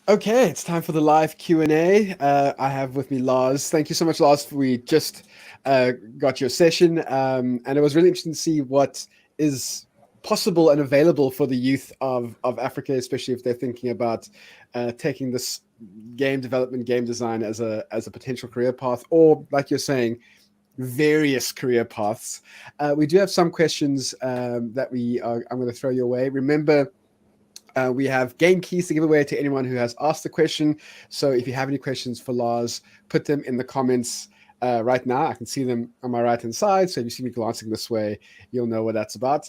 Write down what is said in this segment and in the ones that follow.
Okay, it's time for the live Q&A. I have with me Lars. Thank you so much, Lars. We just got your session, and it was really interesting to see what is possible and available for the youth of Africa, especially if they're thinking about taking this game development, game design as a potential career path, or like you're saying, various career paths. We do have some questions I'm going to throw your way. Remember, we have game keys to give away to anyone who has asked the question. So if you have any questions for Lars, put them in the comments right now. I can see them on my right-hand side. So if you see me glancing this way, you'll know what that's about.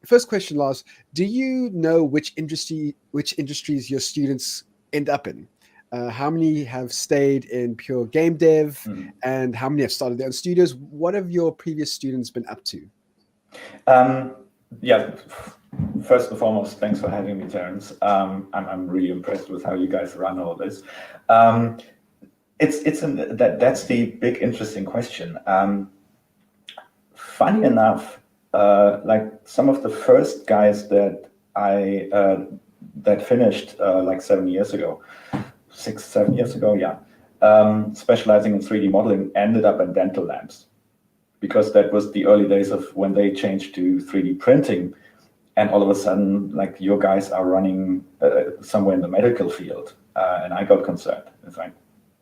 First question, Lars, do you know which industries your students end up in? How many have stayed in pure game dev, and how many have started their own studios? What have your previous students been up to? Yeah, first and foremost, thanks for having me, Terence. I'm really impressed with how you guys run all this. That's the big interesting question. Funny enough, like some of the first guys that that finished like 7 years ago, 6, 7 years ago, yeah, specializing in 3D modeling, ended up in dental labs, because that was the early days of when they changed to 3D printing, and all of a sudden, like, your guys are running somewhere in the medical field, and I got concerned. It's like,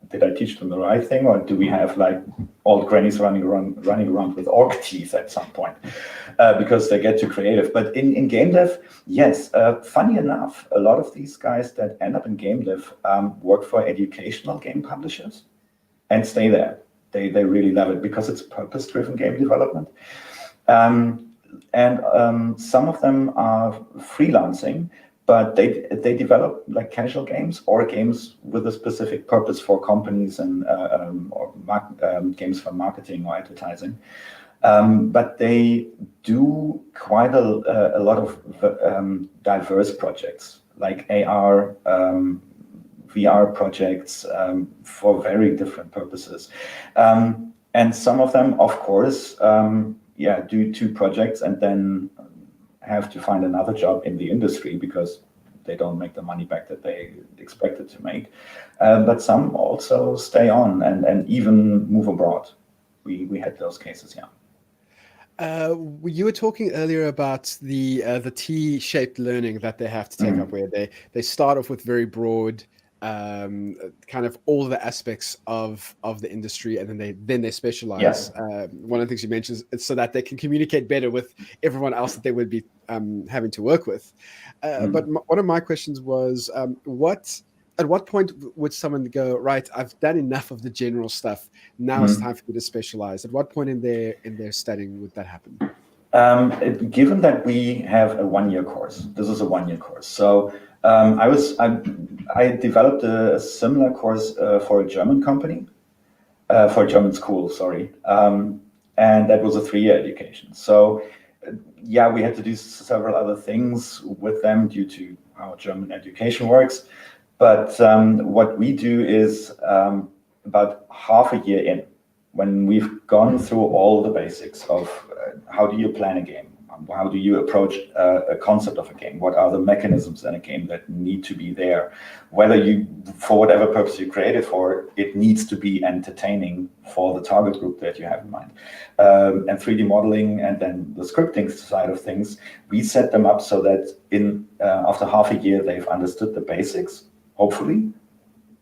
did I teach them the right thing, or do we have like old grannies running around with orc teeth at some point, because they get too creative? But in game dev, yes, funny enough, a lot of these guys that end up in game dev work for educational game publishers and stay there. They really love it because it's purpose-driven game development. Some of them are freelancing, but they develop like casual games or games with a specific purpose for companies and games for marketing or advertising. But they do quite a lot of diverse projects, like AR, VR projects for very different purposes. And some of them, of course, do 2 projects and then have to find another job in the industry because they don't make the money back that they expected to make. But some also stay on and even move abroad. We had those cases, yeah. You were talking earlier about the T-shaped learning that they have to take up, where they start off with very broad, kind of all the aspects of the industry, and then they specialize. Yes. One of the things you mentioned is so that they can communicate better with everyone else that they would be having to work with. But one of my questions was, at what point would someone go, right, I've done enough of the general stuff, now it's time for me to specialize? At what point in their studying would that happen? Given that we have a 1-year course, this is a 1-year course. So I developed a similar course for a German company, for a German school, sorry. And that was a 3-year education. So yeah, we had to do several other things with them due to how German education works. But what we do is about half a year in, when we've gone through all the basics of how do you plan a game, how do you approach a concept of a game, what are the mechanisms in a game that need to be there, whether you, for whatever purpose you create it for, it needs to be entertaining for the target group that you have in mind. And 3D modeling and then the scripting side of things, we set them up so that after half a year they've understood the basics, hopefully,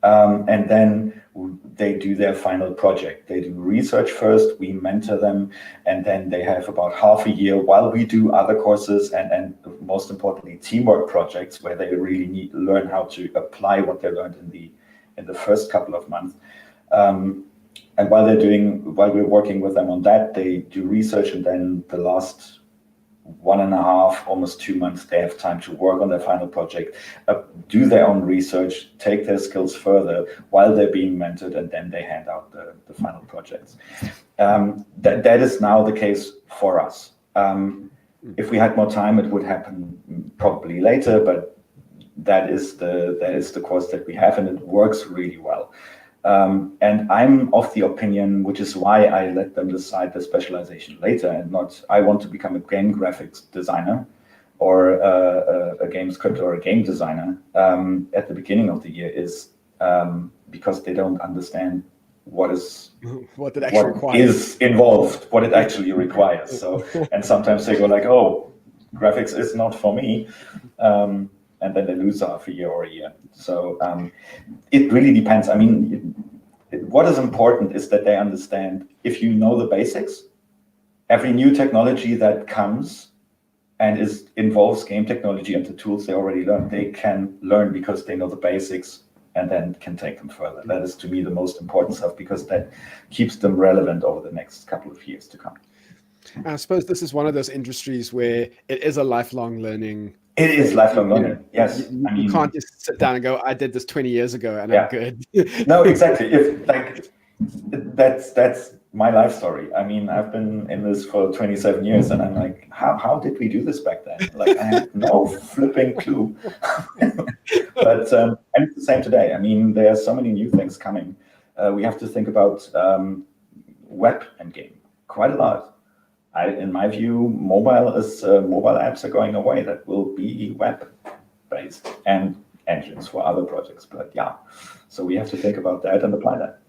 and then they do their final project. They do research first, we mentor them, and then they have about half a year while we do other courses and most importantly, teamwork projects where they really need to learn how to apply what they learned in the first couple of months. And while we're working with them on that, they do research, and then the last 1.5, almost 2 months, they have time to work on their final project, do their own research, take their skills further while they're being mentored, and then they hand out the final projects. That is now the case for us. If we had more time, it would happen probably later, but that is the course that we have, and it works really well. And I'm of the opinion, which is why I let them decide the specialization later and not, I want to become a game graphics designer, or a game script or a game designer at the beginning of the year is because they don't understand what is what it actually requires. Is involved, what it actually requires. So, and sometimes they go like, "Oh, graphics is not for me," and then they lose half a year or a year. So it really depends. I mean, what is important is that they understand if you know the basics, every new technology that comes and involves game technology and the tools they already learned, they can learn because they know the basics and then can take them further. That is, to me, the most important stuff because that keeps them relevant over the next couple of years to come. And I suppose this is one of those industries where it is a lifelong learning. It is lifelong learning, yes. You can't just sit down and go, I did this 20 years ago and I'm good. No, exactly. That's my life story. I mean, I've been in this for 27 years and I'm like, how did we do this back then? Like, I have no flipping clue. But and it's the same today. I mean, there are so many new things coming. We have to think about web and game quite a lot. In my view, mobile apps are going away. That will be web-based and engines for other projects. But yeah, so we have to think about that and apply that.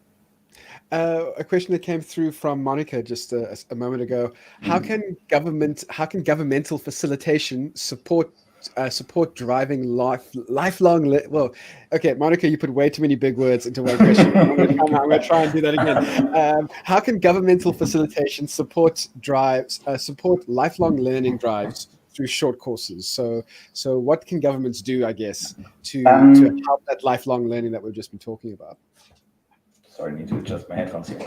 A question that came through from Monica just a moment ago: How can governmental facilitation support driving lifelong? Well, okay, Monica, you put way too many big words into one question. I'm going to try and do that again. How can governmental facilitation support lifelong learning drives through short courses? So what can governments do, I guess, to help that lifelong learning that we've just been talking about? Sorry, I need to adjust my headphones here.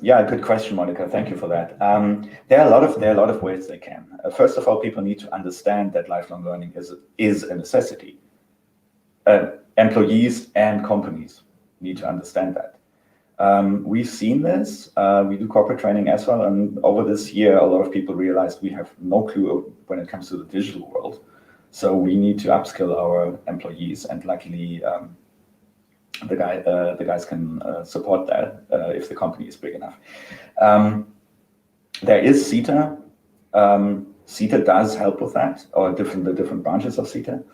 Yeah, good question, Monica. Thank you for that. There are a lot of ways they can. First of all, people need to understand that lifelong learning is a necessity. Employees and companies need to understand that. We've seen this. We do corporate training as well, and over this year, a lot of people realized we have no clue when it comes to the digital world. So we need to upskill our employees, and luckily, the guys can support that if the company is big enough. There is CETA. CETA does help with that, or the different branches of CETA.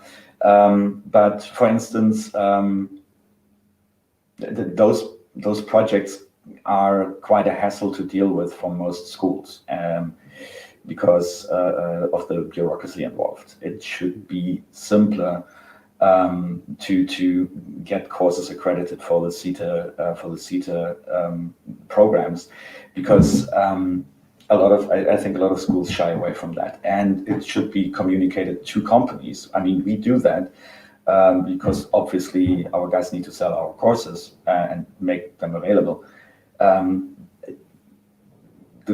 But for instance, those projects are quite a hassle to deal with for most schools because of the bureaucracy involved. It should be simpler to get courses accredited for the CETA programs, because I think a lot of schools shy away from that, and it should be communicated to companies. I mean, we do that because obviously our guys need to sell our courses and make them available. The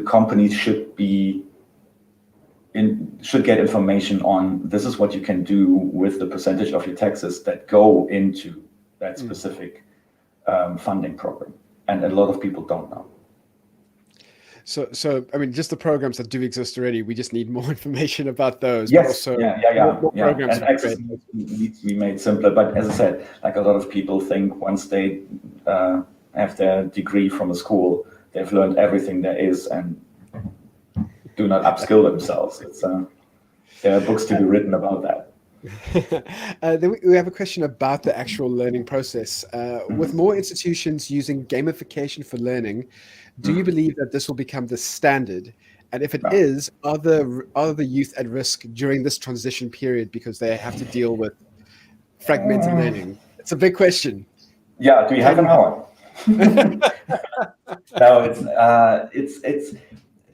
companies should get information on this is what you can do with the percentage of your taxes that go into that specific funding program, and a lot of people don't know. So I mean, just the programs that do exist already, we just need more information about those. Yes, but also, more programs and access needs to be made simpler. But as I said, like a lot of people think once they have their degree from a school, they've learned everything there is and do not upskill themselves. There are books to be written about that. Then we have a question about the actual learning process. With more institutions using gamification for learning, do you believe that this will become the standard? And if it is, are the youth at risk during this transition period because they have to deal with fragmented learning? It's a big question. Yeah. Do you have an hour? No,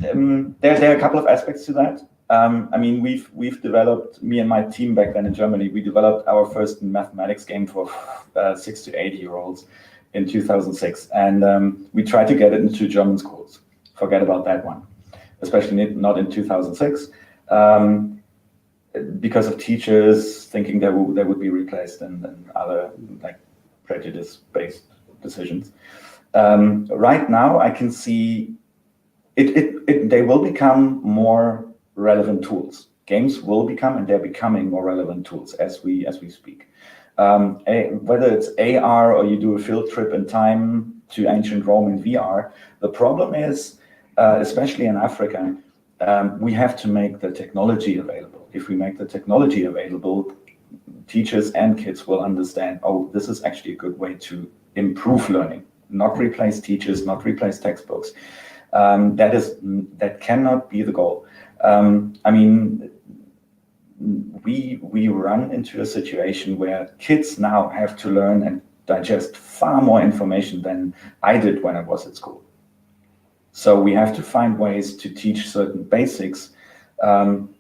there are a couple of aspects to that. I mean, we've developed, me and my team back then in Germany, we developed our first mathematics game for 6 to 8-year-olds in 2006, and we tried to get it into German schools. Forget about that one, especially not in 2006, because of teachers thinking they would be replaced and other like prejudice-based decisions. Right now, I can see they will become more relevant tools. Games will become, and they're becoming more relevant tools as we speak. Whether it's AR or you do a field trip in time to ancient Rome in VR, the problem is, especially in Africa, we have to make the technology available. if we make the technology available, teachers and kids will understand, oh, this is actually a good way to improve learning, not replace teachers, not replace textbooks. That cannot be the goal. I mean, we run into a situation where kids now have to learn and digest far more information than I did when I was at school. So we have to find ways to teach certain basics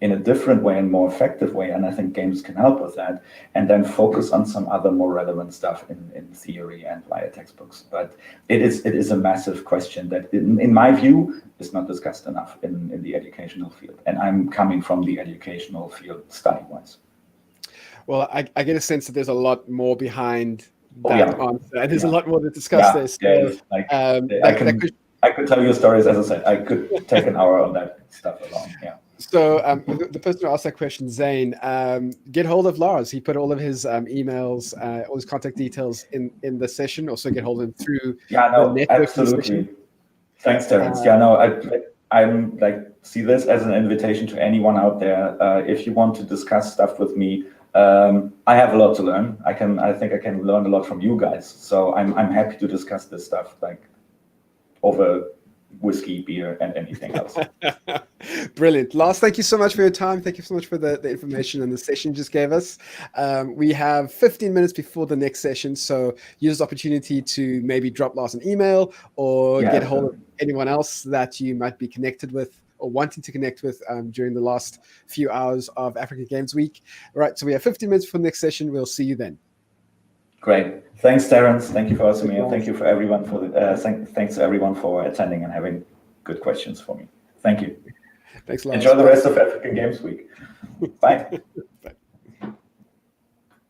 in a different way and more effective way, and I think games can help with that, and then focus on some other more relevant stuff in theory and via textbooks. But it is a massive question that, in my view, is not discussed enough in the educational field, and I'm coming from the educational field study-wise. Well, I get a sense that there's a lot more behind that answer, and there's a lot more to discuss there. So, I could tell you stories, as I said. I could take an hour on that stuff alone. Yeah. So the person who asked that question, Zane, get hold of Lars. He put all of his emails, all his contact details in the session. Also get hold of him through the absolutely. Session. Thanks, Terence. I'm like, see this as an invitation to anyone out there. If you want to discuss stuff with me, I have a lot to learn. I think I can learn a lot from you guys. So I'm happy to discuss this stuff, like, over whiskey, beer, and anything else. Brilliant. Lars, thank you so much for your time. Thank you so much for the information and the session you just gave us. We have 15 minutes before the next session, so use the opportunity to maybe drop Lars an email or get hold of anyone else that you might be connected with or wanting to connect with during the last few hours of Africa Games Week. All right, so we have 15 minutes for the next session. We'll see you then. Great. Thanks, Terence. Thank you for hosting me. And thank you for everyone thanks to everyone for attending and having good questions for me. Thank you. Thanks a lot. Enjoy the rest of African Games Week. Bye.